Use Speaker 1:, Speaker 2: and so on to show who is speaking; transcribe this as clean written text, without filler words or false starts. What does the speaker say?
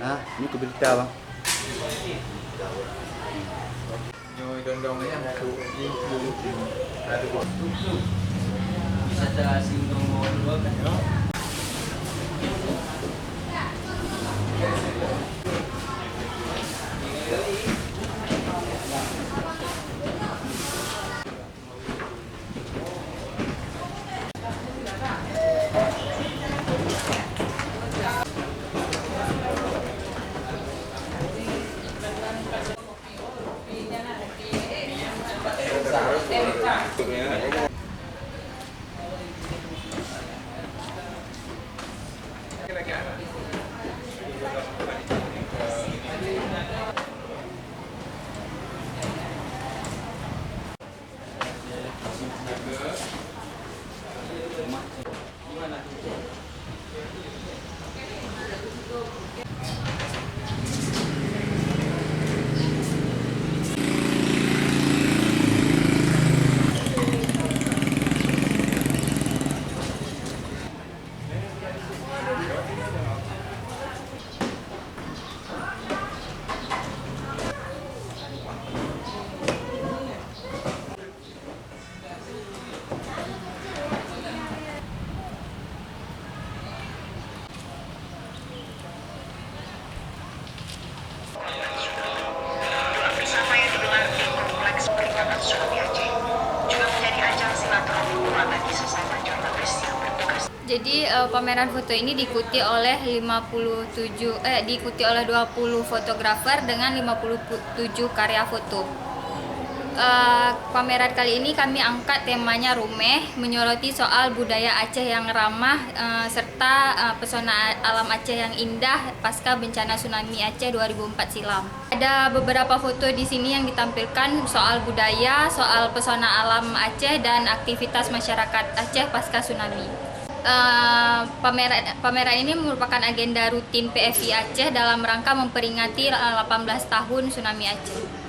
Speaker 1: Nah, ini keberita bang.
Speaker 2: Bisa jelasin nomor dua kan?
Speaker 3: Jadi pameran foto ini diikuti oleh 20 fotografer dengan 57 karya foto. Pameran kali ini kami angkat temanya Rumeh, menyoroti soal budaya Aceh yang ramah serta pesona alam Aceh yang indah pasca bencana tsunami Aceh 2004 silam. Ada beberapa foto di sini yang ditampilkan soal budaya, soal pesona alam Aceh dan aktivitas masyarakat Aceh pasca tsunami. Pameran ini merupakan agenda rutin PFI Aceh dalam rangka memperingati 18 tahun tsunami Aceh.